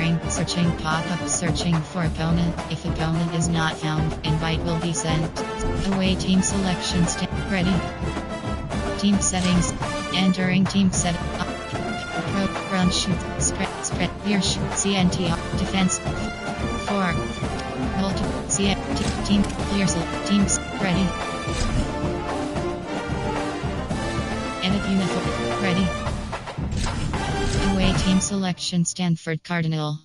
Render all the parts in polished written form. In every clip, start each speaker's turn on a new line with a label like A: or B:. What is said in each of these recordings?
A: Entering, searching pop-up, searching for opponent. If opponent is not found, invite will be sent. Away team selections. Ready. Team settings. Entering team set. Run, shoot, spread, veer, shoot, CNT, defense. 4. Multiple, CFP, team, clear, teams, ready. Edit uniform, ready. Away team selection, Stanford Cardinal.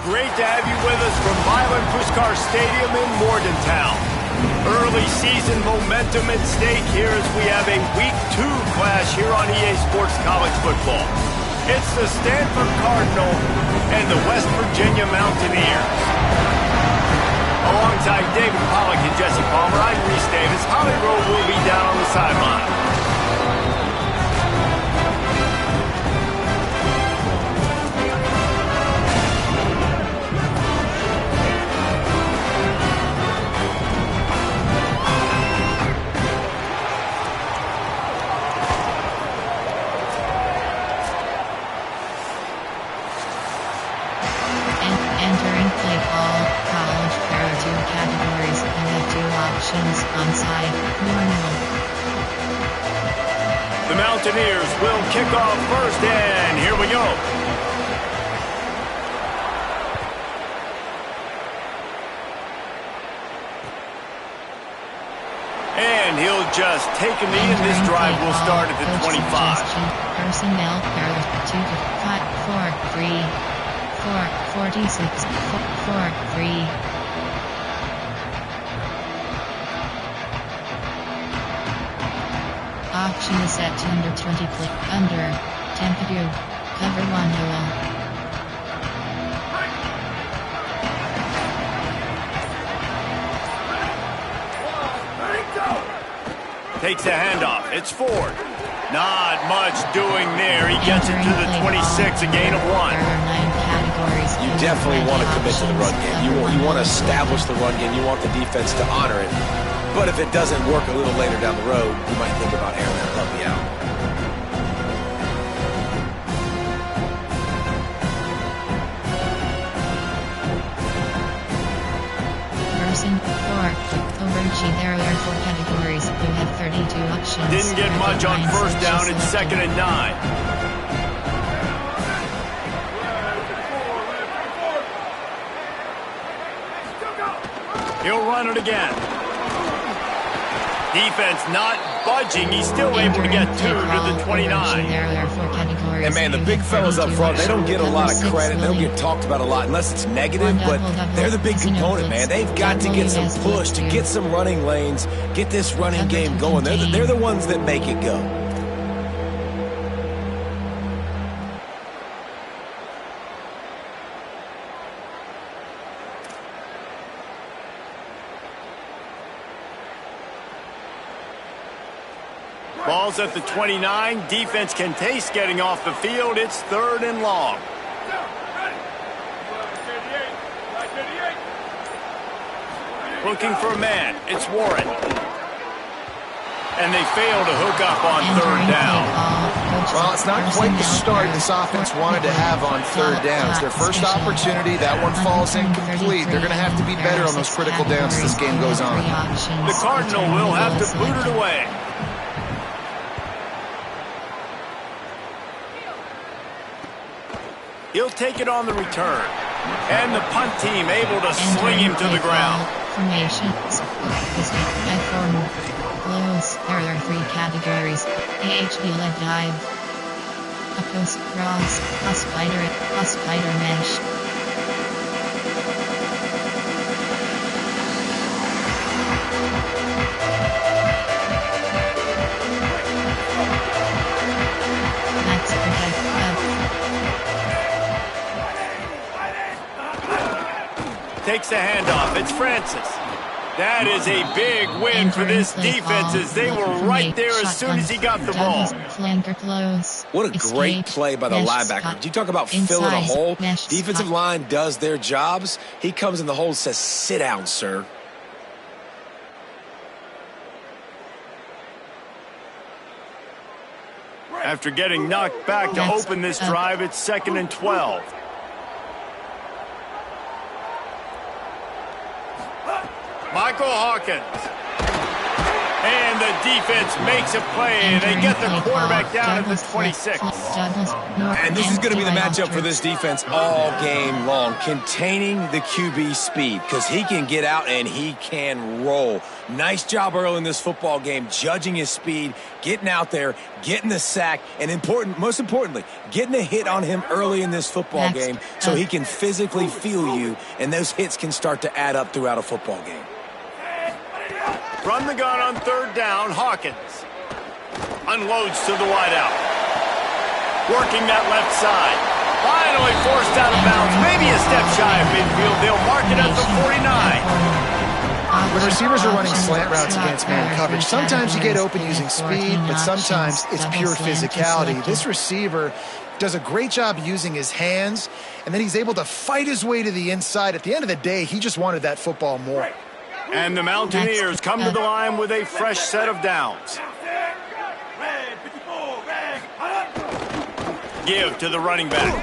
B: Great to have you with us from Milan Puskar Stadium in Morgantown. Early season momentum at stake here as we have a Week 2 clash here on EA Sports College Football. It's the Stanford Cardinal and the West Virginia Mountaineers. Alongside David Pollack and Jesse Palmer, I'm Reese Davis. Holly Rowe will be down on the sideline.
A: Entering play all, college, there are 2 categories. You have 2 options, onside, normal.
B: The Mountaineers will kick off first, and here we go. And he'll just take a knee, and this drive will start at the 25.
A: Personnel, 2 to 5, 4, 3. 46, 4, 3. Option is set to under 20 play. Under. Temperature. Cover 1 hole.
B: Takes a handoff. It's Ford. Not much doing there. He gets it to the 26, a gain of 1.
C: You definitely want to commit to the run game. You want to establish the run game. You want the defense to honor it. But if it doesn't work a little later down the road, you might think about airing that puppy out.
A: Person 4. Overreaching. There are 4 categories. You have 32 options.
B: Didn't get much on first down. It's 2nd and 9. He'll run it again. Defense not budging. He's still able to get 2 to the 29.
C: And man, the big fellas up front, they don't get a lot of credit. They don't get talked about a lot unless it's negative, but they're the big component, man. They've got to get some push, to get some running lanes, get this running game going. They're the ones that make it go.
B: Ball's at the 29. Defense can taste getting off the field. It's 3rd and long. Looking for a man. It's Warren. And they fail to hook up on 3rd down.
D: Well, it's not quite the start this offense wanted to have on 3rd down. It's their first opportunity. That one falls incomplete. They're going to have to be better on those critical downs as this game goes on.
B: The Cardinal will have to boot it away. He'll take it on the return. And the punt team able to sling him to the ground.
A: Formations. Blows. There are 3 categories. AHD leg dive. A post cross. A spider mesh. Max protect.
B: Takes a handoff. It's Francis. That is a big win for this defense as they were right there as soon as he got the ball.
A: Flanker close.
C: What a great play by the linebacker. You talk about filling a hole. Defensive line does their jobs. He comes in the hole and says, sit down, sir.
B: After getting knocked back to open this drive, it's 2nd and 12. Michael Hawkins. And the defense makes a play, and they get the quarterback down at the 26.
C: And this is going to be the matchup for this defense all game long, containing the QB speed, because he can get out and he can roll. Nice job early in this football game, judging his speed, getting out there, getting the sack, and most importantly, getting a hit on him early in this football game so he can physically feel you, and those hits can start to add up throughout a football game.
B: From the gun on 3rd down, Hawkins unloads to the wideout. Working that left side. Finally forced out of bounds. Maybe a step shy of midfield. They'll mark it at the 49.
D: When receivers are running slant routes against man coverage, sometimes you get open using speed, but sometimes it's pure physicality. This receiver does a great job using his hands, and then he's able to fight his way to the inside. At the end of the day, he just wanted that football more.
B: And the Mountaineers come to the line with a fresh set of downs. Give to the running back.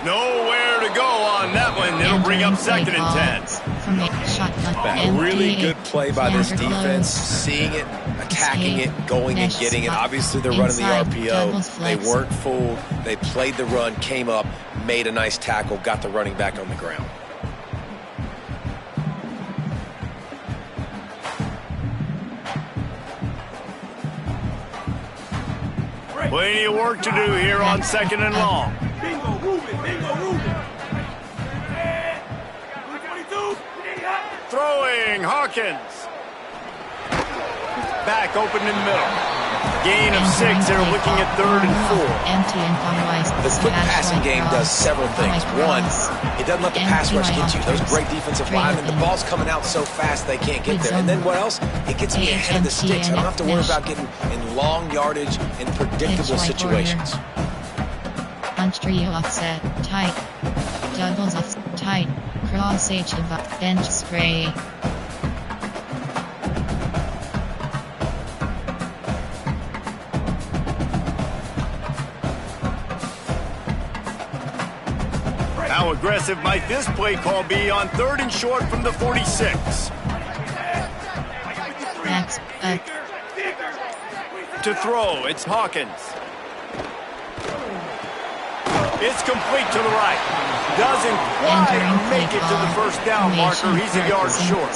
B: Nowhere to go on that one. It'll bring up 2nd and 10.
C: A really good play by this defense, seeing it, attacking it, going and getting it. Obviously, they're running the RPO. They weren't fooled. They played the run, came up, made a nice tackle, got the running back on the ground.
B: Plenty of work to do here on 2nd and long. Throwing, Hawkins. Back open in the middle. Gain of 6. They're looking at 3rd and 4.
C: The quick passing game does several things. One, it doesn't let the pass rush get you. Those great defensive linemen, the ball's coming out so fast they can't get there. And then what else? It gets me ahead of the sticks. I don't have to worry about getting in long yardage in predictable situations.
A: Punch trio offset, tight. Doubles off, tight. Cross H of bench spray.
B: How aggressive might this play call be on 3rd and short from the 46?
A: Max,
B: to throw, it's Hawkins. It's complete to the right. Doesn't quite make it to the first down marker. He's a yard short.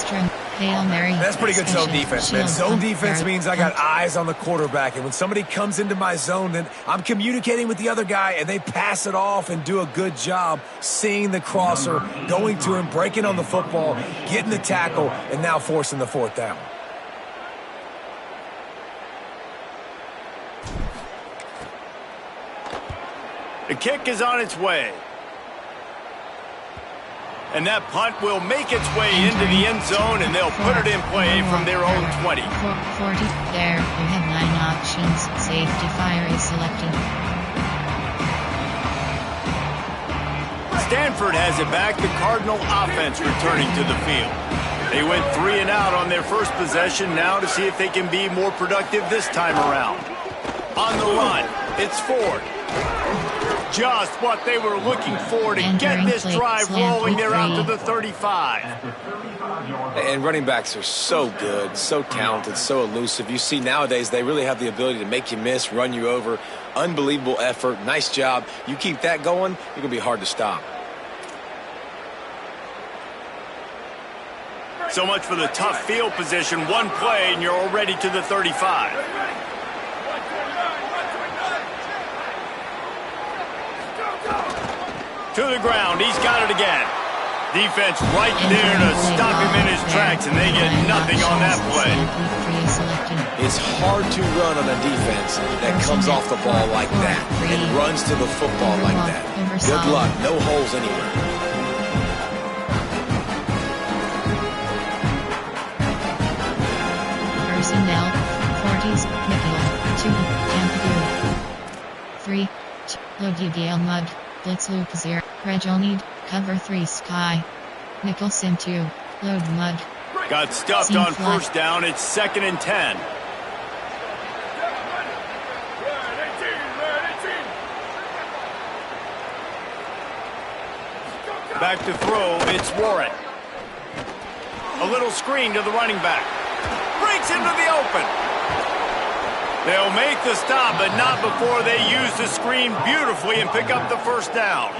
C: That's pretty good zone defense, man. Zone defense means I got eyes on the quarterback, and when somebody comes into my zone, then I'm communicating with the other guy, and they pass it off and do a good job seeing the crosser, going to him, breaking on the football, getting the tackle, and now forcing the 4th down.
B: The kick is on its way. And that punt will make its way into the end zone, and they'll put it in play from their own 20.
A: 40. There, we have 9 options. Safety fire is selected.
B: Stanford has it back. The Cardinal offense returning to the field. They went 3 and out on their first possession. Now to see if they can be more productive this time around. On the run, it's Ford. Just what they were looking for to get this drive rolling. They're out to the 35.
C: And running backs are so good, so talented, so elusive. You see nowadays they really have the ability to make you miss, run you over. Unbelievable effort. Nice job. You keep that going, you're going to be hard to stop.
B: So much for the tough field position. One play and you're already to the 35. To the ground, he's got it again. Defense right there to stop him in his tracks, and they get nothing on that play.
C: It's hard to run on a defense that comes off the ball like that and runs to the football like that. Good luck, no holes anywhere.
A: DDL Mud, Blitz Loop 0, Reg need, Cover 3 Sky, Nicholson 2, Load Mud.
B: Got stuffed
A: Seam
B: on
A: flat.
B: first down, it's 2nd and 10. Back to throw, it's Warren. A little screen to the running back. Breaks into the open. They'll make the stop, but not before they use the screen beautifully and pick up the first down.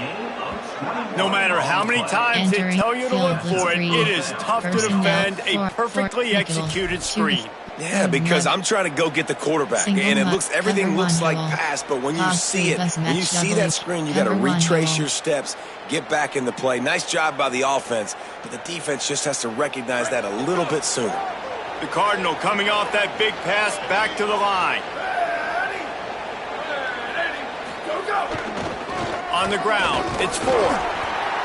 B: No matter how many times they tell you to look for it, it is tough to defend a perfectly executed screen.
C: Yeah, because I'm trying to go get the quarterback, and everything looks like pass, but when you see it, when you see that screen, you got to retrace your steps, get back in the play. Nice job by the offense, but the defense just has to recognize that a little bit sooner.
B: The Cardinal coming off that big pass back to the line. On the ground, it's Ford.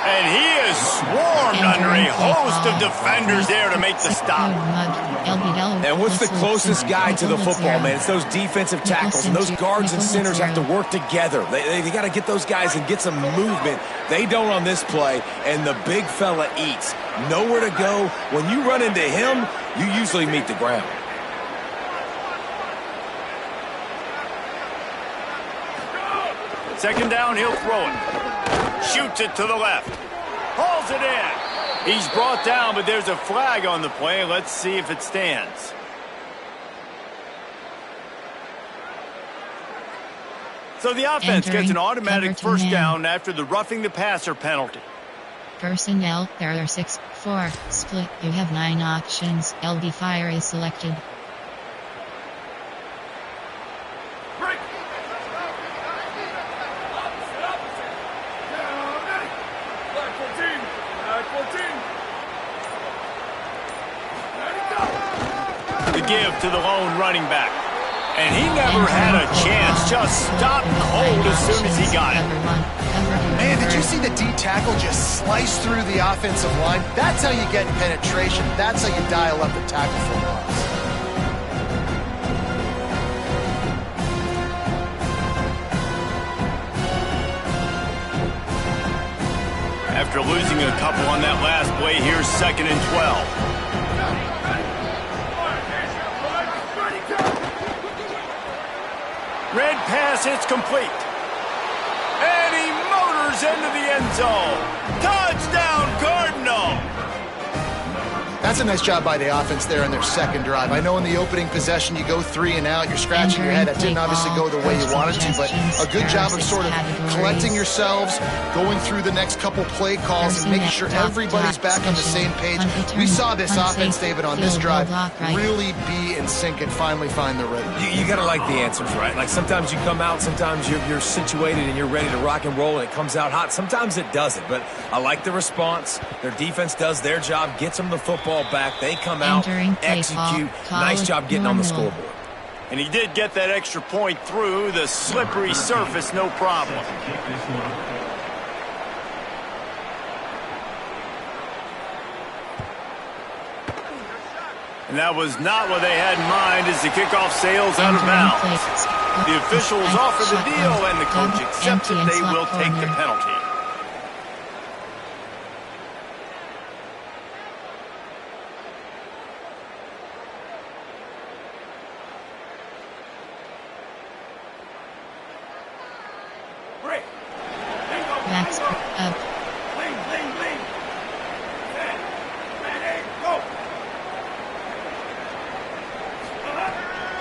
B: And he is swarmed under a host of defenders there to make the stop.
C: And what's the closest guy to the football, man? It's those defensive tackles, and those guards and centers have to work together. They got to get those guys and get some movement. They don't on this play, and the big fella eats. Nowhere to go. When you run into him, you usually meet the ground.
B: Second down, he'll throw it. Shoots it to the left. Hauls it in. He's brought down, but there's a flag on the play. Let's see if it stands. So the offense gets an automatic first down after the roughing the passer penalty.
A: Personnel, there are 6-4, split. You have 9 options. LB fire is selected.
B: The give to the lone running back. And he never had a chance. Just stopped cold as soon as he got it.
D: Man, did you see the D tackle just slice through the offensive line? That's how you get penetration. That's how you dial up the tackle for loss.
B: After losing a couple on that last play, here's 2nd and 12. Red pass, it's complete. And he motors into the end zone. Touchdown, Cardinal!
D: That's a nice job by the offense there in their second drive. I know in the opening possession you go 3 and out, you're scratching your head. That didn't obviously go the way you wanted to, but a good job of sort of collecting yourselves, going through the next couple play calls and making sure everybody's back on the same page. We saw this offense, David, on this drive really be in sync and finally find the rhythm.
C: You got to like the answers, right? Like sometimes you come out, sometimes you're situated and you're ready to rock and roll and it comes out hot. Sometimes it doesn't, but I like the response. Their defense does their job, gets them the football back. They come out, execute. Nice job getting on the scoreboard.
B: And he did get that extra point through the slippery surface, no problem. And that was not what they had in mind as the kickoff sails out of bounds. The officials offer the deal, and the coach accepts that they will take the penalty.
A: Backs up.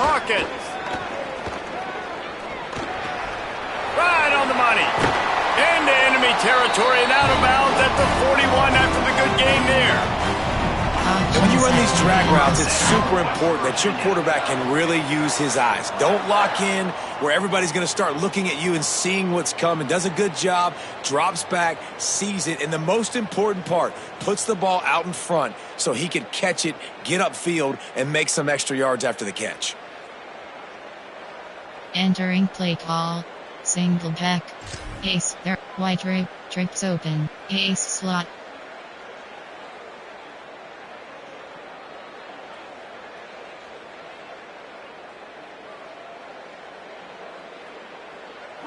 B: Hawkins. Right on the money. Into enemy territory and out of bounds at the 41 after the good game there.
C: And when you run these drag routes, it's super important that your quarterback can really use his eyes. Don't lock in where everybody's going to start looking at you and seeing what's coming. Does a good job, drops back, sees it, and the most important part, puts the ball out in front so he can catch it, get upfield, and make some extra yards after the catch.
A: Entering play call. Single back. Ace there. White rib. Trips open. Ace slot.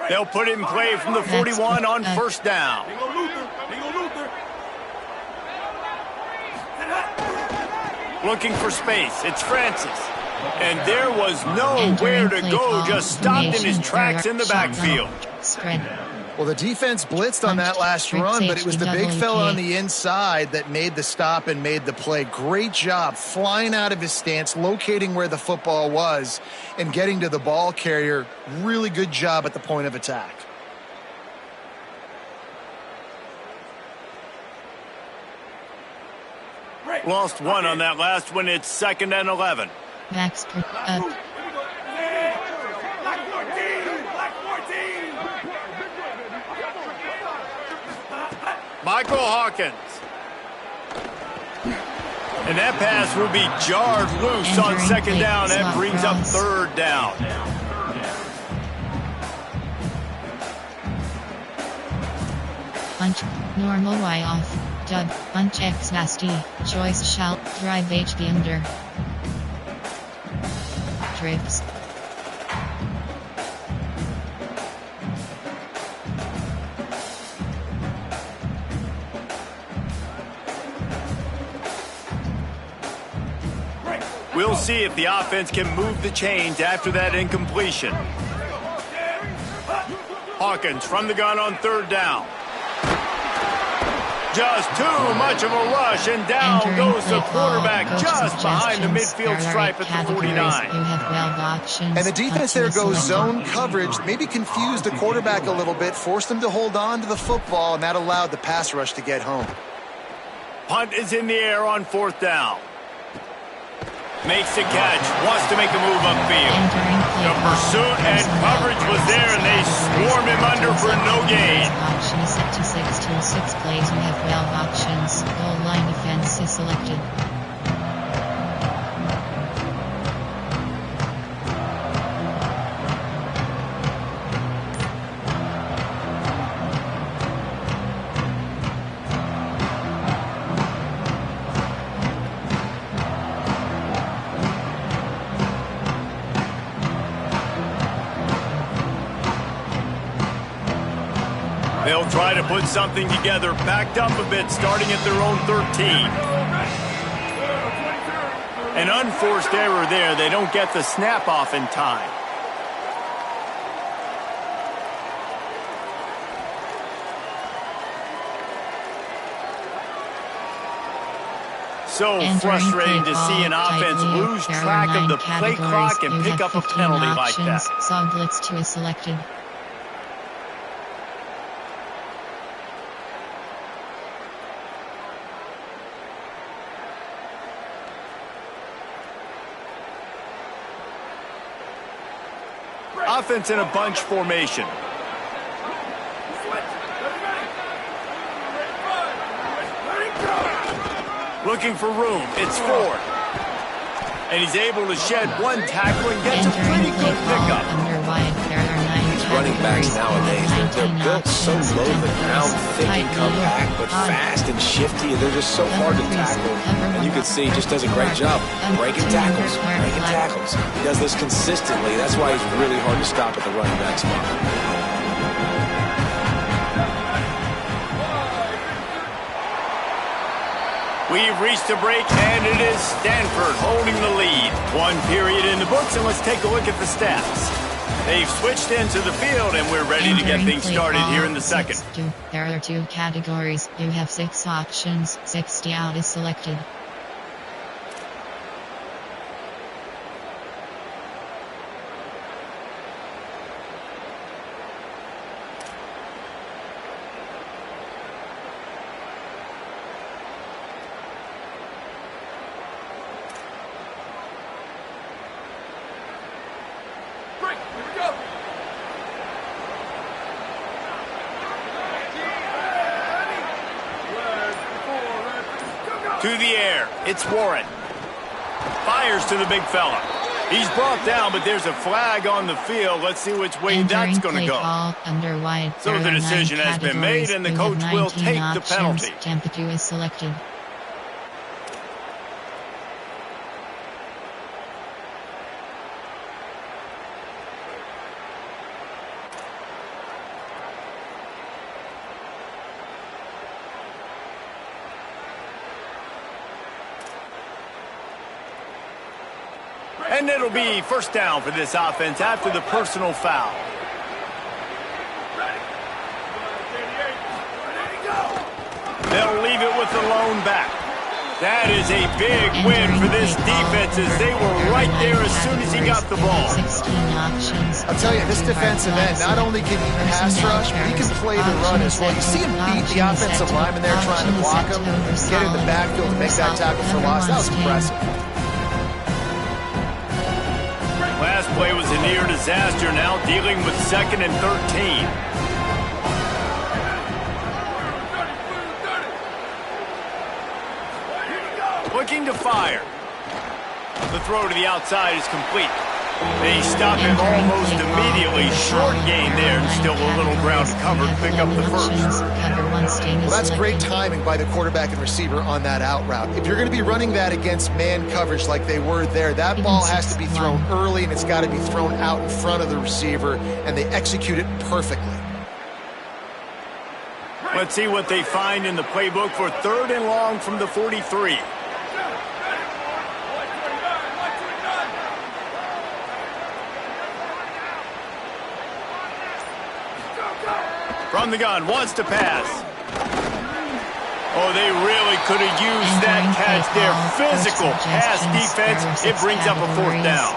B: They'll put it in play from the 41 on first down. Looking for space. It's Francis. And there was nowhere to go. Just stopped in his tracks in the backfield.
D: Well, the defense blitzed on that last run, but it was the big fella on the inside that made the stop and made the play. Great job flying out of his stance, locating where the football was, and getting to the ball carrier. Really good job at the point of attack.
B: Lost one on that last one. It's 2nd and 11.
A: Max up.
B: Michael Hawkins. And that pass will be jarred loose on 2nd down. That brings up 3rd down.
A: Punch. Normal Y off. Dub. Punch X nasty. Choice shout. Drive HB under. Trips.
B: We'll see if the offense can move the chains after that incompletion. Hawkins from the gun on 3rd down. Just too much of a rush, and down goes the quarterback just behind the midfield stripe at the 49.
D: And the defense there goes zone coverage, maybe confused the quarterback a little bit, forced him to hold on to the football, and that allowed the pass rush to get home.
B: Punt is in the air on 4th down. Makes the catch, wants to make a move upfield. The pursuit and coverage was there, and they swarm him under for no gain.
A: Option is set to 6 till 6 plays. We have 12 options. Goal line defense is selected.
B: They'll try to put something together, backed up a bit, starting at their own 13. An unforced error there. They don't get the snap off in time. So frustrating to see an offense lose track of the play clock and pick up a penalty like that.
A: Saw blitz 2 is selected.
B: Offense in a bunch formation. Looking for room. It's Ford. And he's able to shed one tackle and gets a pretty good pickup.
C: These running backs nowadays, they're built so low to the ground, thick and compact, but fast and shifty. They're just so hard to tackle. And you can see he just does a great job breaking tackles, breaking tackles. He does this consistently. That's why he's really hard to stop at the running back spot.
B: We've reached a break, and it is Stanford holding the lead. 1 period in the books, and let's take a look at the stats. They've switched into the field, and we're ready to get things started here in the second.
A: There are 2 categories. You have 6 options. 60 out is selected.
B: To the air, it's Warren. Fires to the big fella. He's brought down, but there's a flag on the field. Let's see which way that's going to go. So the decision has been made, and the coach will take the penalty.
A: Tampa 2 is selected.
B: And it'll be first down for this offense after the personal foul. They'll leave it with the lone back. That is a big win for this defense as they were right there as soon as he got the ball.
D: I'll tell you, this defensive end, not only can he pass rush, but he can play the run as well. You see him beat the offensive lineman there trying to block him, get in the backfield to make that tackle for loss. That was impressive.
B: Last play was a near disaster, now dealing with 2nd and 13. Looking to fire. The throw to the outside is complete. They stop him almost immediately. Short gain there, and still a little ground covered. Pick up the first.
D: Well, that's great timing by the quarterback and receiver on that out route. If you're going to be running that against man coverage like they were there, that ball has to be thrown early, and it's got to be thrown out in front of the receiver, and they execute it perfectly.
B: Let's see what they find in the playbook for 3rd and long from the 43. From the gun, wants to pass. Oh, they really could have used that catch there. Physical pass defense. It brings up a 4th down.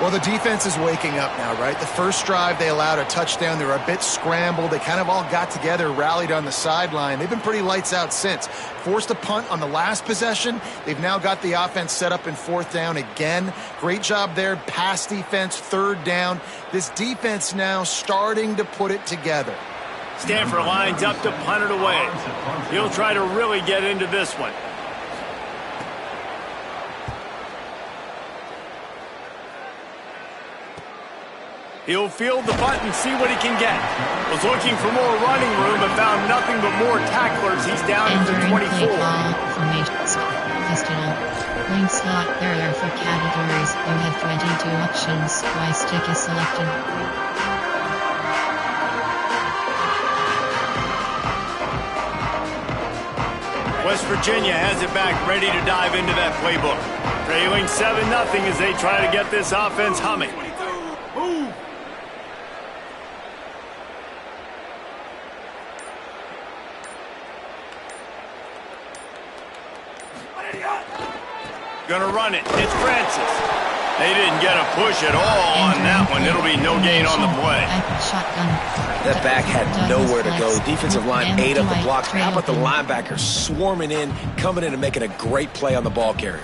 D: Well, the defense is waking up now, right? The first drive, they allowed a touchdown. They were a bit scrambled. They kind of all got together, rallied on the sideline. They've been pretty lights out since. Forced a punt on the last possession. They've now got the offense set up in 4th down again. Great job there. Pass defense, 3rd down. This defense now starting to put it together.
B: Stanford lines up to punt it away. He'll try to really get into this one. He'll field the punt and see what he can get. Was looking for more running room but found nothing but more tacklers. He's down at the 24.
A: Wing slot, there are 4 categories. You have 22 options. Y stick is selected.
B: West Virginia has it back, ready to dive into that playbook. Trailing 7-0 as they try to get this offense humming. Gonna run it. It's Francis. They didn't get a push at all on that one. It'll be no gain on the play.
C: That back had nowhere to go. Defensive line ate up the blocks. How about the linebackers swarming in, coming in and making a great play on the ball carrier?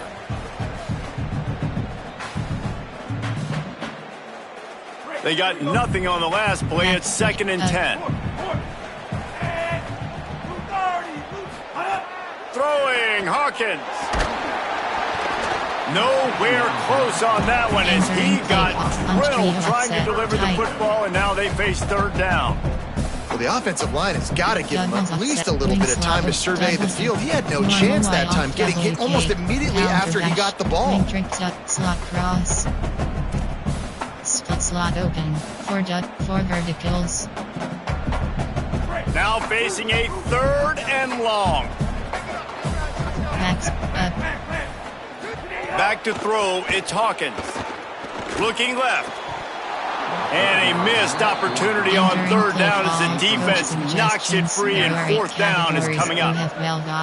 B: They got nothing on the last play. It's 2nd and 10. Throwing, Hawkins. Nowhere close on that one as he got drilled trying to deliver the football, and now they face 3rd down.
D: Well, the offensive line has got to give him at least a little bit of time to survey the field. He had no chance that time, getting hit almost immediately after he got the ball.
A: Slot cross. Split slot open. 4 verticals.
B: Now facing a 3rd and long.
A: Max up.
B: Back to throw, it's Hawkins. Looking left. And a missed opportunity on 3rd down as the defense knocks it free, and 4th down is coming up.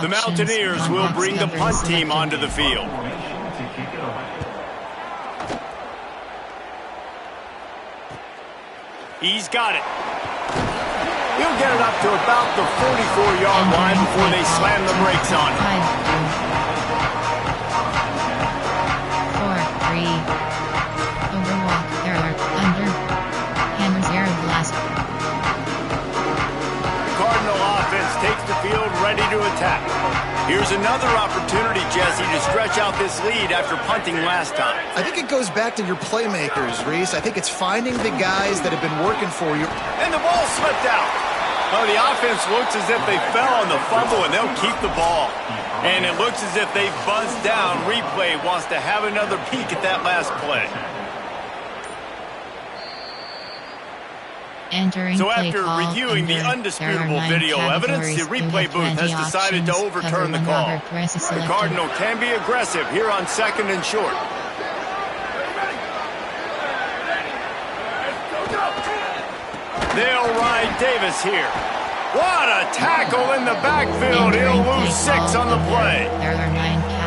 B: The Mountaineers will bring the punt team onto the field. He's got it. He'll get it up to about the 44-yard line before they slam the brakes on it.
A: 4-3. Overwalk, error, under. Hammers error blast.
B: Cardinal offense takes the field, ready to attack. Here's another opportunity, Jesse, to stretch out this lead after punting last time.
D: I think it goes back to your playmakers, Reese. I think it's finding the guys that have been working for you.
B: And the ball slipped out. Oh, the offense looks as if they fell on the fumble, and they'll keep the ball. And it looks as if they buzzed down. Replay wants to have another peek at that last play. So after reviewing the undisputable video evidence, the replay booth has decided to overturn the call. The Cardinal can be aggressive here on 2nd and short. They'll ride Davis here. What a tackle in the backfield. He'll lose 6 on the play.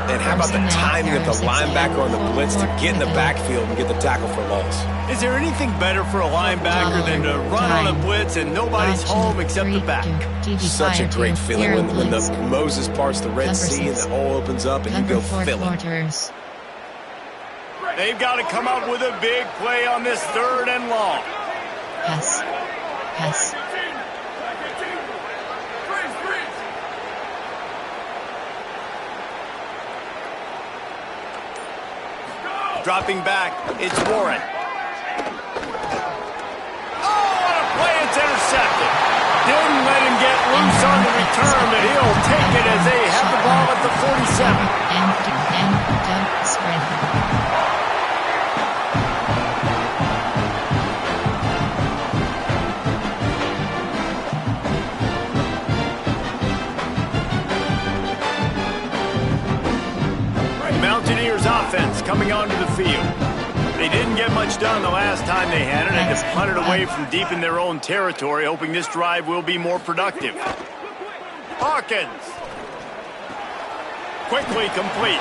C: And how about the timing of the linebacker on the blitz to get in the backfield and get the tackle for loss?
B: Is there anything better for a linebacker than to run on a blitz and nobody's home except the back?
C: Such a great feeling when the Moses parts the Red Sea and the hole opens up and you go fill it.
B: They've got to come up with a big play on this 3rd and long.
A: Pass. Pass.
B: Dropping back, it's Warren. Oh, what a play, it's intercepted. Didn't let him get loose on the return, but he'll take it as they have the ball at the 47.
A: And don't spread.
B: Mountaineers offense coming onto the field. They didn't get much done the last time they had it and just punted away from deep in their own territory, hoping this drive will be more productive. Hawkins. Quickly complete.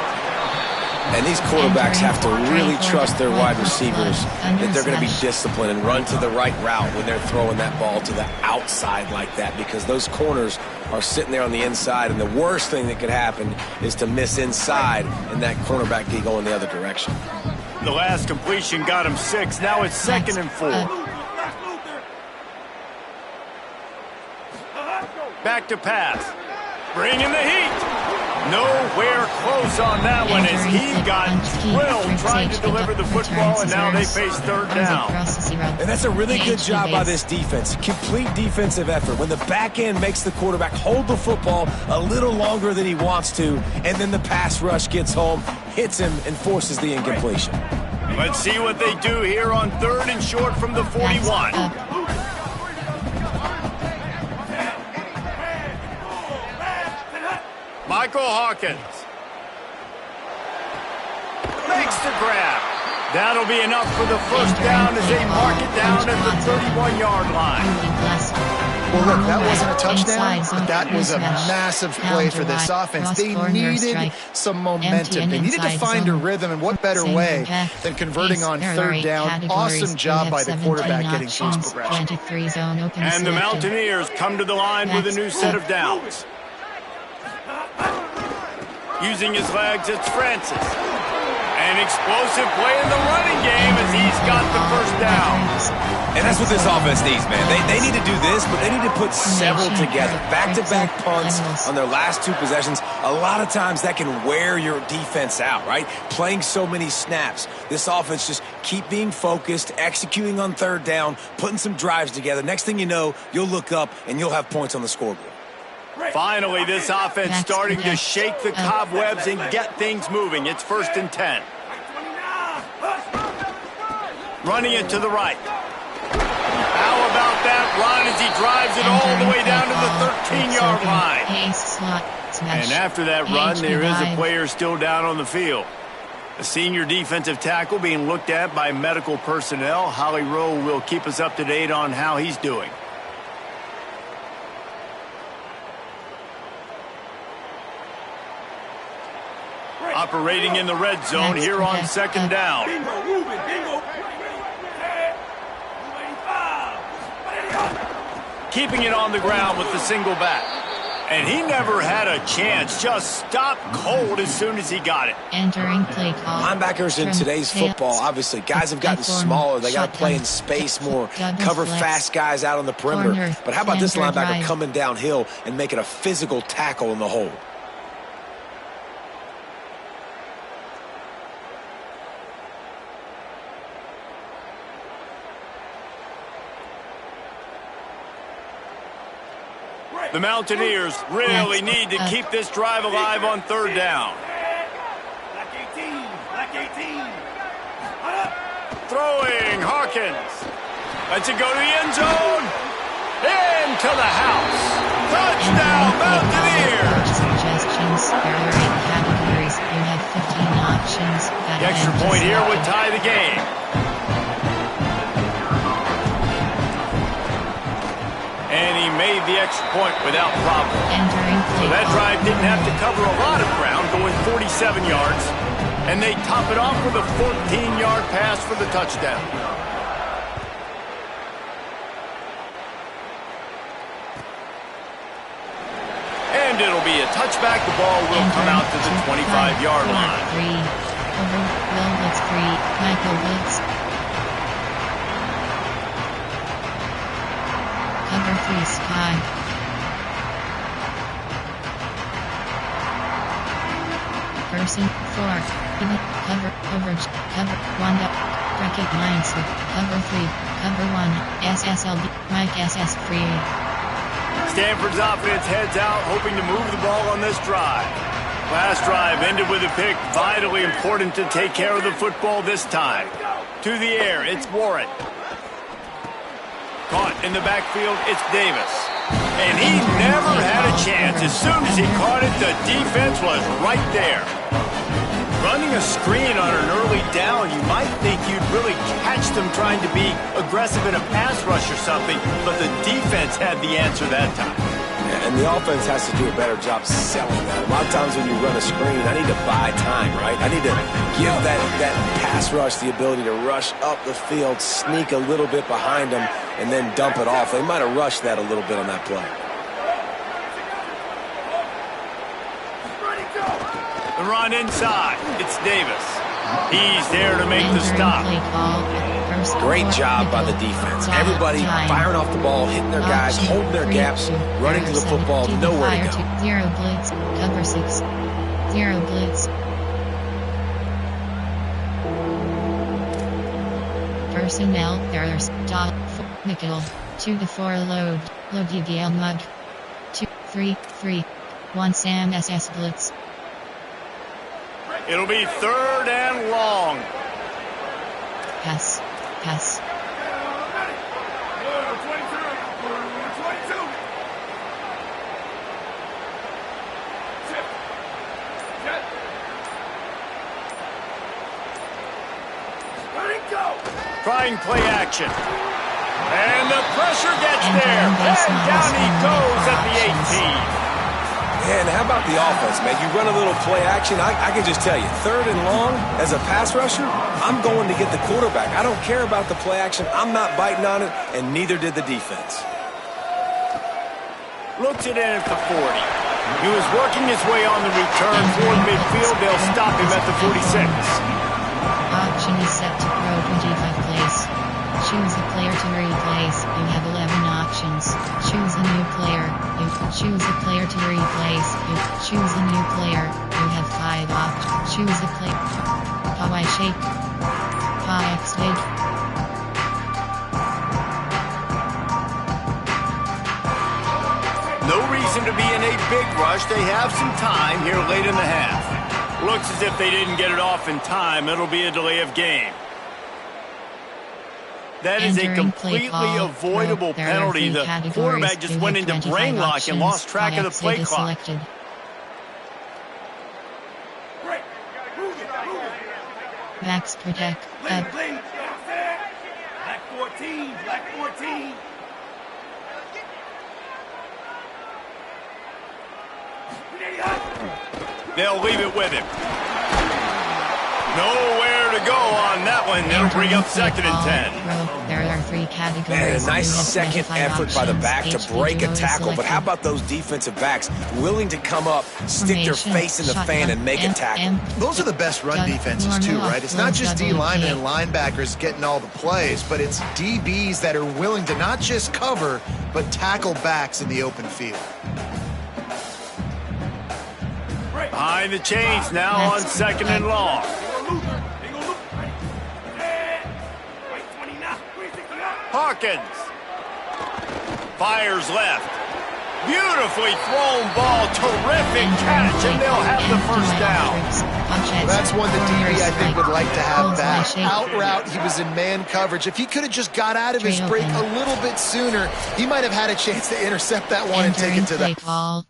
C: And these quarterbacks have to really trust their wide receivers that they're going to be disciplined and run to the right route when they're throwing that ball to the outside like that, because those corners are sitting there on the inside, and the worst thing that could happen is to miss inside and that cornerback get going the other direction.
B: The last completion got him 6. Now it's 2nd and 4. Back to pass. Bringing the heat. Nowhere close on that one as he got drilled trying to deliver the football, and now they face 3rd down.
C: And that's a really good job by this defense. Complete defensive effort. When the back end makes the quarterback hold the football a little longer than he wants to, and then the pass rush gets home, hits him, and forces the incompletion.
B: Let's see what they do here on 3rd and short from the 41. Michael Hawkins makes the grab. That'll be enough for the 1st down as they mark it down at the 31-yard line.
D: Well, look, that wasn't a touchdown, but that was a massive play for this offense. They needed some momentum. They needed to find a rhythm, and what better way than converting on 3rd down. Awesome job by the quarterback getting through his progression.
B: And the Mountaineers come to the line with a new set of downs. Using his legs, it's Francis. An explosive play in the running game as he's got the 1st down.
C: And that's what this offense needs, man. They need to do this, but they need to put several together. Back-to-back punts on their last 2 possessions. A lot of times that can wear your defense out, right? Playing so many snaps. This offense just keep being focused, executing on 3rd down, putting some drives together. Next thing you know, you'll look up and you'll have points on the scoreboard.
B: Finally, this offense starting to shake the cobwebs and get things moving. It's 1st and 10. Running it to the right. How about that run as he drives it all the way down to the 13-yard line? And after that run, there is a player still down on the field. A senior defensive tackle being looked at by medical personnel. Holly Rowe will keep us up to date on how he's doing. Operating in the red zone here on 2nd down. Keeping it on the ground with the single back. And he never had a chance. Just stopped cold as soon as he got it.
A: Entering play call.
C: Linebackers in today's football, obviously, guys have gotten smaller. They got to play in space more, cover fast guys out on the perimeter. But how about this linebacker coming downhill and making a physical tackle in the hole?
B: The Mountaineers really need to keep this drive alive on 3rd down. Throwing, Hawkins. Lets it go to the end zone. Into the house. Touchdown, Mountaineers.
A: Suggestions. There are 8 categories. You have 15 options.
B: The extra point here would tie the game. made the extra point without problem. So that drive didn't have to cover a lot of ground, going 47 yards. And they top it off with a 14-yard pass for the touchdown. And it'll be a touchback. The ball will come out to the 25-yard line.
A: Will Blitz 3, Michael Blitz. Cover 3 Sky. Person 4. Cover, coverage, cover 1 up. Bracket 9 slip. Cover 3, cover 1. SSLB, Mike SS free.
B: Stanford's offense heads out, hoping to move the ball on this drive. Last drive ended with a pick. Vitally important to take care of the football this time. To the air, it's Warren. Caught in the backfield, it's Davis. And he never had a chance. As soon as he caught it, the defense was right there. Running a screen on an early down, you might think you'd really catch them trying to be aggressive in a pass rush or something, but the defense had the answer that time.
C: Yeah, and the offense has to do a better job selling that. A lot of times when you run a screen, I need to buy time, right? I need to give that pass rush the ability to rush up the field, sneak a little bit behind them, and then dump it off. They might have rushed that a little bit on that play.
B: The run inside. It's Davis. He's there to make the stop.
C: Great job by the defense. Everybody firing off the ball, hitting their guys, holding their gaps, running to the football, nowhere to go.
A: 0 blitz, cover 6. 0 blitz. Personnel errors. Nickel. 2 to 4 load. Load DDL mug. 2, 3, 3. 1 Sam SS blitz.
B: It'll be 3rd and long.
A: Pass. Pass.
B: Trying play action. And the pressure gets there. And down he goes at the 18.
C: Man, how about the offense, man? You run a little play action. I can just tell you, 3rd and long, as a pass rusher, I'm going to get the quarterback. I don't care about the play action. I'm not biting on it, and neither did the defense.
B: Looks it in at the 40. He was working his way on the return toward midfield. They'll stop him at the 46.
A: Option is set to Pro 25 place. Choose a player to replace. You have 11 options. Choose a new player. You choose a player to replace. You choose a new player. You have 5 options. Choose a player. How I shake. How I exit.
B: No reason to be in a big rush. They have some time here late in the half. Looks as if they didn't get it off in time. It'll be a delay of game. That is a completely avoidable penalty. The quarterback just went into brain lock and lost track of the play clock.
A: Max protect.
B: Black 14, black 14. They'll leave it with him. Nowhere to go on that one. They'll bring up 2nd and 10.
A: There are 3 categories.
C: Man, a nice second effort by the back to break a tackle, but how about those defensive backs willing to come up, stick their face in the fan, and make a tackle?
D: Those are the best run defenses too, right? It's not just D linemen and linebackers getting all the plays, but it's DBs that are willing to not just cover, but tackle backs in the open field.
B: Behind the chains now on 2nd and long. Hawkins fires left. Beautifully thrown ball. Terrific catch, and they'll have the 1st down.
D: Well, that's one the DB, I think, would like to have back. Out route, he was in man coverage. If he could have just got out of his break a little bit sooner, he might have had a chance to intercept that one and take it to the...
A: Call,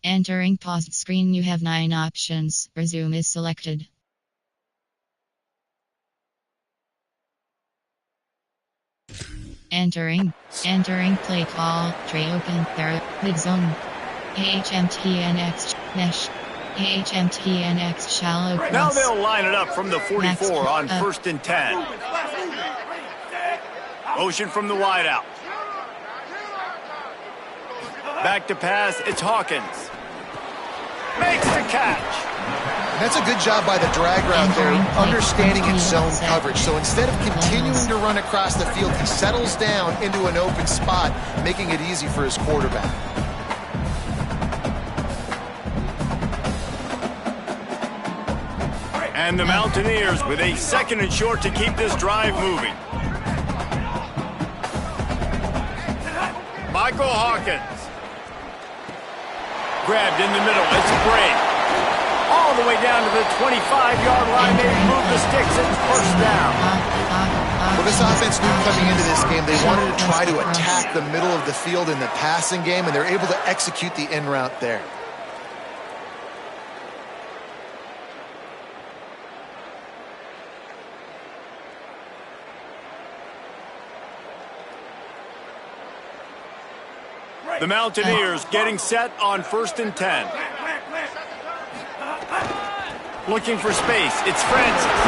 A: entering paused screen, you have 9 options. Resume is selected. Entering play call, tray open, there, mid zone. AHMTNX, mesh. AHMTNX, shallow cross.
B: Now they'll line it up from the 44 on 1st and 10. Motion from the wideout. Back to pass, it's Hawkins. Makes the catch.
D: That's a good job by the drag route there, understanding its zone coverage. So instead of continuing to run across the field, he settles down into an open spot, making it easy for his quarterback.
B: And the Mountaineers with a 2nd and short to keep this drive moving. Michael Hawkins. Grabbed in the middle, it's Bray. All the way down to the 25-yard line. They move the sticks. It's 1st down.
D: Well, this offense knew coming into this game they wanted to try to attack the middle of the field in the passing game, and they're able to execute the in route there.
B: The Mountaineers getting set on 1st and 10. Looking for space. It's Francis.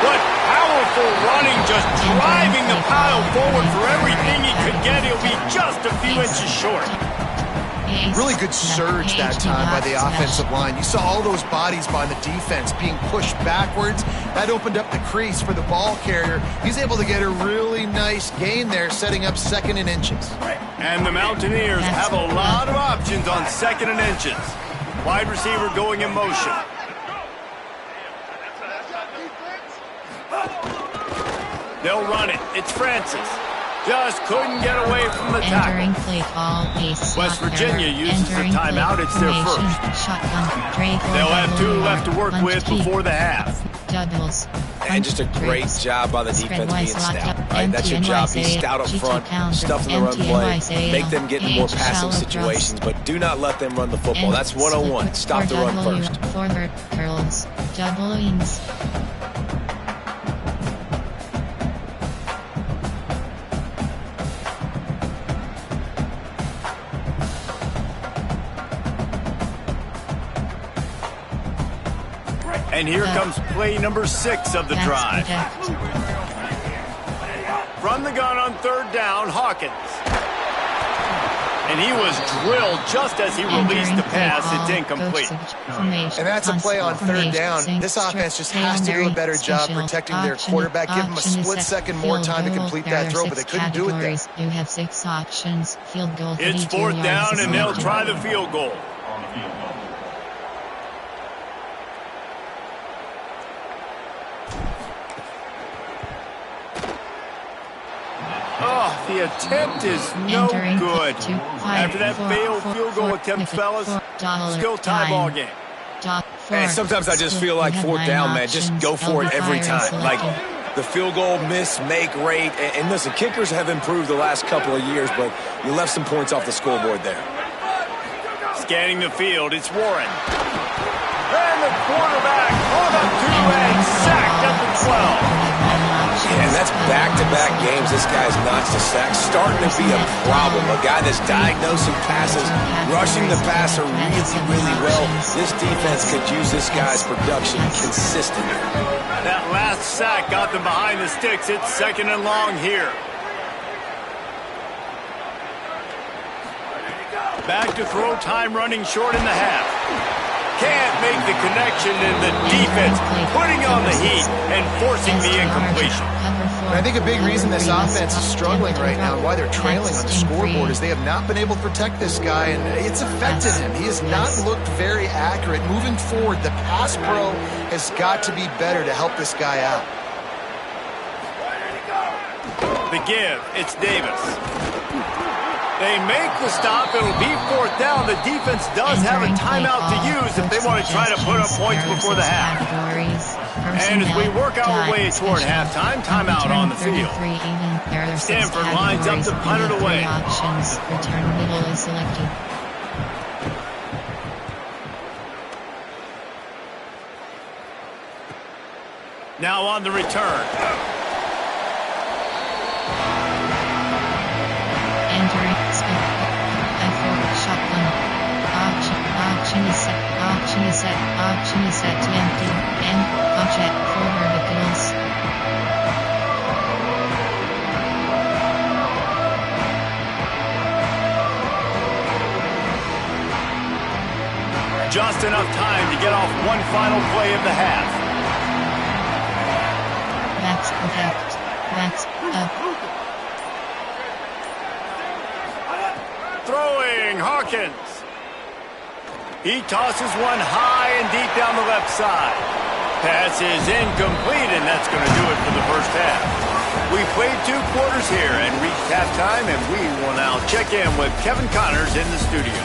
B: What powerful running, just driving the pile forward for everything he could get. He'll be just a few inches short.
D: Really good surge that time by the offensive line. You saw all those bodies by the defense being pushed backwards. That opened up the crease for the ball carrier. He's able to get a really nice gain there, setting up 2nd and inches.
B: And the Mountaineers have a lot of options on 2nd and inches. Wide receiver going in motion. They'll run it. It's Francis. Just couldn't get away from the tackle.
A: Entering play call,
B: West Virginia uses the timeout. It's their first. They'll have 2 left to work with before the half.
A: Doubles.
C: And just a great job by the defense being stout. Right? That's your job. Be stout up front, stuff in the run play, make them get in more passing situations, but do not let them run the football. That's 101. Stop the run first.
A: Forward curls, double wings.
B: And here comes play number 6 of the drive. From the gun on 3rd down, Hawkins. And he was drilled just as he released the pass. It's incomplete.
D: And that's a play on 3rd down. This offense just has to do a better job protecting their quarterback. Give him a split second more time to complete that throw, but they couldn't do it there.
A: You have 6 options. Field goal.
B: It's 4th down, and they'll try the field goal. Oh, the attempt is no good. After that failed field goal attempt, fellas, still tie ball game.
C: And sometimes I just feel like 4th down, man. Just go for it every time. Like the field goal miss, make rate. And listen, kickers have improved the last couple of years, but you left some points off the scoreboard there.
B: Scanning the field, it's Warren. And the quarterback on up to and sacked at the 12.
C: And that's back-to-back games. This guy's notched a sack. Starting to be a problem. A guy that's diagnosing passes, rushing the passer really well. This defense could use this guy's production consistently.
B: That last sack got them behind the sticks. It's 2nd and long here. Back to throw time, running short in the half. Can't make the connection, and the defense putting on the heat and forcing the incompletion.
D: And I think a big reason this offense is struggling right now and why they're trailing on the scoreboard is they have not been able to protect this guy, and it's affected him. He has not looked very accurate. Moving forward, the pass pro has got to be better to help this guy out.
B: The give, it's Davis. They make the stop. It'll be 4th down. The defense does have a timeout to use if they want to try to put up points before the half. And as we work our way toward halftime, timeout on the field. Stanford lines up to punt it away.
A: Return middle is selected.
B: Now on the return.
A: Option is set to empty. And object for verticals.
B: Just enough time to get off one final play of the half.
A: Backs left. Backs up.
B: Throwing Hawkins. He tosses one high and deep down the left side. Pass is incomplete, and that's going to do it for the first half. We played 2 quarters here and reached halftime, and we will now check in with Kevin Connors in the studio.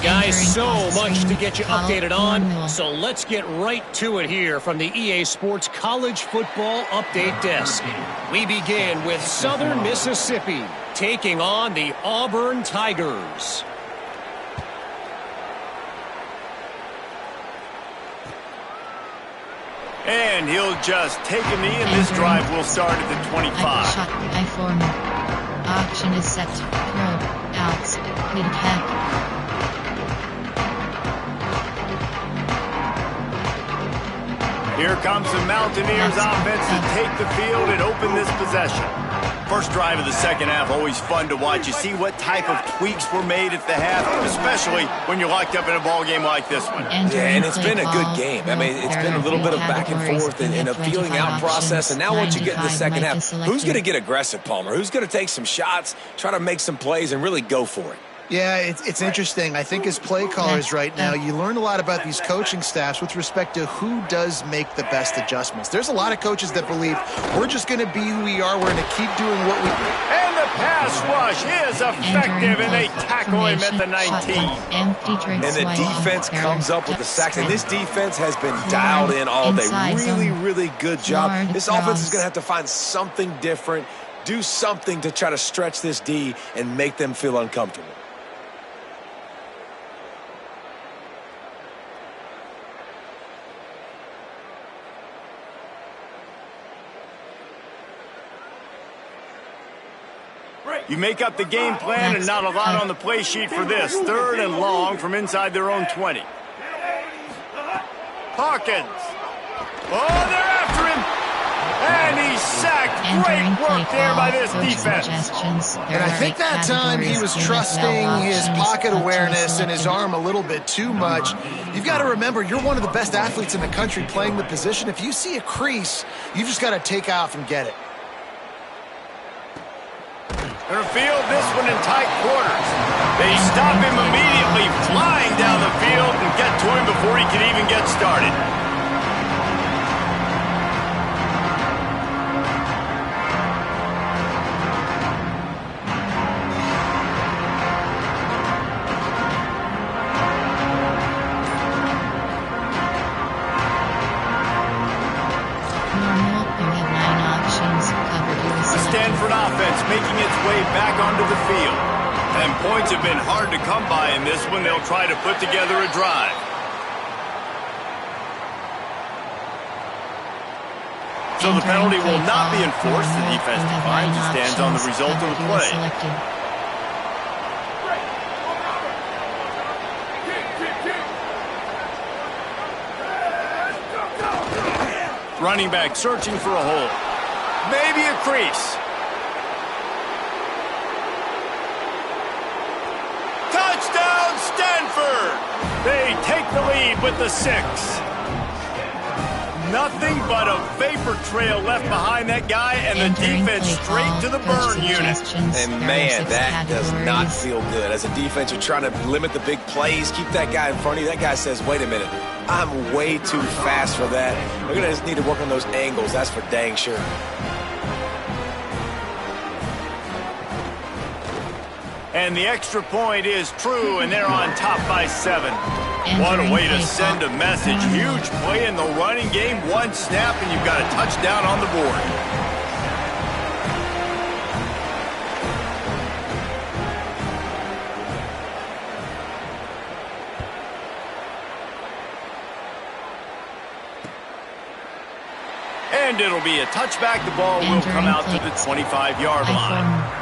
E: Guys, so much to get you updated on, so let's get right to it here from the EA Sports College Football Update Desk. We begin with Southern Mississippi taking on the Auburn Tigers.
B: And he'll just take a knee, and this drive will start at the 25.
A: Shot, I form. Option is set. Throw. Outs. Mid hack.
B: Here comes the Mountaineers offense to take the field and open this possession. First drive of the second half, always fun to watch. You see what type of tweaks were made at the half, especially when you're locked up in a ball game like this one.
C: Yeah, and it's been a good game. I mean, it's been a little bit of back and forth and a feeling out process. And now once you get in the second half, who's going to get aggressive, Palmer? Who's going to take some shots, try to make some plays, and really go for it?
D: Yeah, it's interesting. I think as play callers right now, you learn a lot about these coaching staffs with respect to who does make the best adjustments. There's a lot of coaches that believe we're just going to be who we are. We're going to keep doing what we do.
B: And the pass rush is effective, and they tackle him at the 19.
C: And the defense comes up with the sacks. And this defense has been dialed in all day. Really, really good job. This offense is going to have to find something different, do something to try to stretch this D and make them feel uncomfortable.
B: You make up the game plan and not a lot on the play sheet for this. 3rd and long from inside their own 20. Hawkins. Oh, they're after him. And he's sacked. Great work there by this defense.
D: And I think that time he was trusting his pocket awareness and his arm a little bit too much. You've got to remember, you're one of the best athletes in the country playing the position. If you see a crease, you've just got to take off and get it.
B: They're field this one in tight quarters. They stop him immediately, flying down the field and get to him before he can even get started. Stanford offense making its way back onto the field. And points have been hard to come by in this one. They'll try to put together a drive. So the penalty will not be enforced. The defense declines and stands on the result of the play. Running back searching for a hole. Maybe a crease. Touchdown, Stanford! They take the lead with the 6. Nothing but a vapor trail left behind that guy, and the defense straight to the burn unit.
C: And man, that does not feel good. As a defense, you're trying to limit the big plays, keep that guy in front of you. That guy says, wait a minute, I'm way too fast for that. We're going to just need to work on those angles, that's for dang sure.
B: And the extra point is true, and they're on top by 7. What a way to send a message. Huge play in the running game. One snap, and you've got a touchdown on the board. And it'll be a touchback. The ball will come out to the 25-yard line.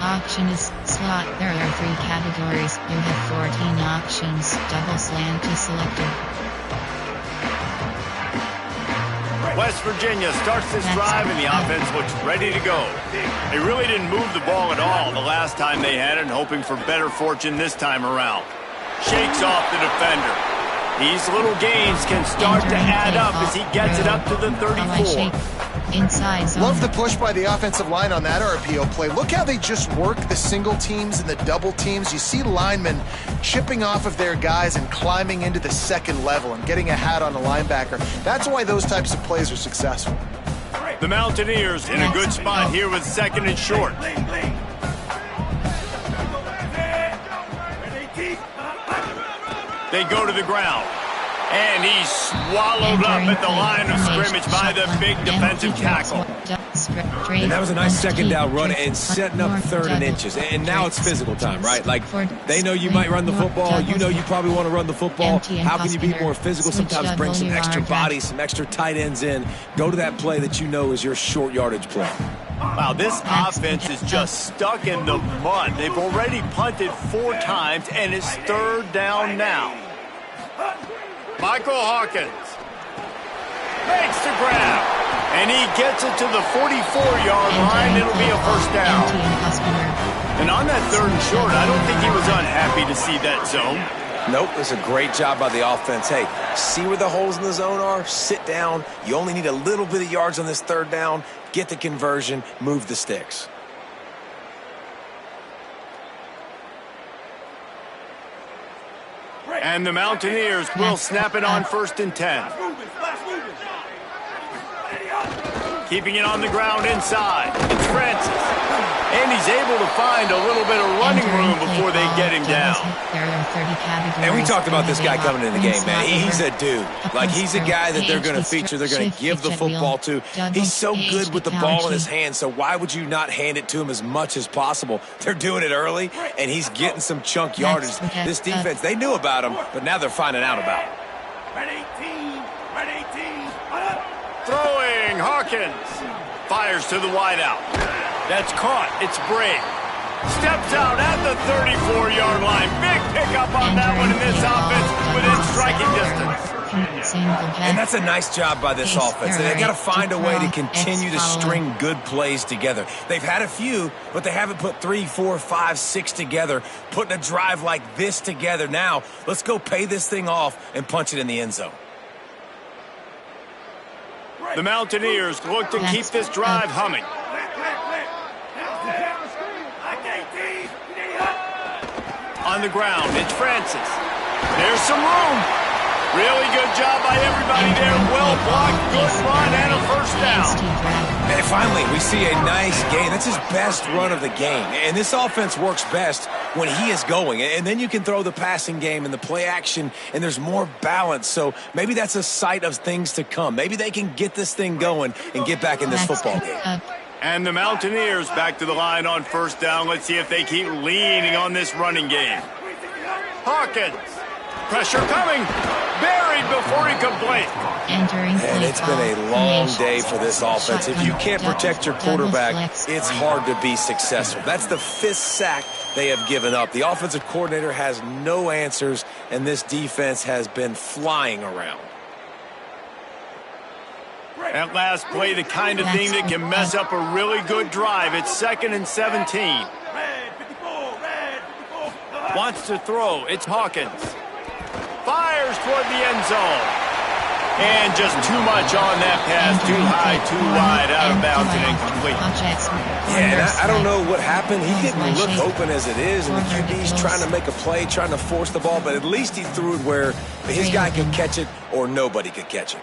A: Option is slot. There are 3 categories. You have 14 options. Double slant is selected.
B: West Virginia starts this drive and the offense looks ready to go. They really didn't move the ball at all the last time they had it, hoping for better fortune this time around. Shakes off the defender. These little gains can start to add up as he gets it up to the 34.
A: Inside zone.
D: Love the push by the offensive line on that RPO play. Look how they just work the single teams and the double teams. You see linemen chipping off of their guys and climbing into the second level and getting a hat on a linebacker. That's why those types of plays are successful.
B: The Mountaineers in a good spot here with 2nd and short. They go to the ground. And he's swallowed up at the line of scrimmage by the big defensive tackle.
C: And that was a nice 2nd down run and setting up 3rd and inches. And now it's physical time, right? Like, they know you might run the football. You know you probably want to run the football. How can you be more physical? Sometimes bring some extra bodies, some extra tight ends in. Go to that play that you know is your short yardage play.
B: Wow, this offense is just stuck in the mud. They've already punted 4 times, and it's 3rd down now. Michael Hawkins makes the grab, and he gets it to the 44-yard line. It'll be a 1st down. And on that 3rd and short, I don't think he was unhappy to see that zone.
C: Nope, it's a great job by the offense. Hey, see where the holes in the zone are? Sit down. You only need a little bit of yards on this 3rd down. Get the conversion, move the sticks.
B: And the Mountaineers will snap it on 1st and 10. Keeping it on the ground inside. It's Francis. And he's able to find a little bit of running room before they get him down.
C: And we talked about this guy coming in the game, man. He's a dude. Like, he's a guy that they're going to feature. They're going to give the football to. He's so good with the ball in his hand, so why would you not hand it to him as much as possible? They're doing it early, and he's getting some chunk yardage. This defense, they knew about him, but now they're finding out about him.
B: Throwing, Hawkins. Fires to the wideout. That's caught. It's Bray. Steps out at the 34-yard line. Big pickup on that one in this offense within striking distance.
C: And that's a nice job by this offense. They've got to find a way to continue to string good plays together. They've had a few, but they haven't put 3, 4, 5, 6 together. Putting a drive like this together now, let's go pay this thing off and punch it in the end zone.
B: The Mountaineers look to keep this drive humming. On the ground, it's Francis. There's some room. Really good job by everybody there. Well blocked, good run, and a 1st down.
C: And finally, we see a nice gain. That's his best run of the game. And this offense works best when he is going. And then you can throw the passing game and the play action, and there's more balance. So maybe that's a sight of things to come. Maybe they can get this thing going and get back in this football game.
B: And the Mountaineers back to the line on 1st down. Let's see if they keep leaning on this running game. Hawkins. Pressure coming. Buried before he could blink.
C: And it's been a long day for this offense. If you can't protect your quarterback, it's hard to be successful. That's the 5th sack they have given up. The offensive coordinator has no answers, and this defense has been flying around.
B: That last play, the kind of thing that can mess up a really good drive. It's 2nd and 17. Wants to throw. It's Hawkins. Fires toward the end zone. And just too much on that pass. Too high, too wide, out of bounds, and incomplete.
C: Yeah, and I don't know what happened. He didn't look open as it is, and the QB's trying to make a play, trying to force the ball, but at least he threw it where his guy could catch it or nobody could catch it.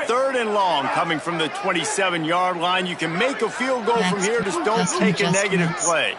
B: 3rd and long coming from the 27-yard line. You can make a field goal from here. Just don't take a negative play.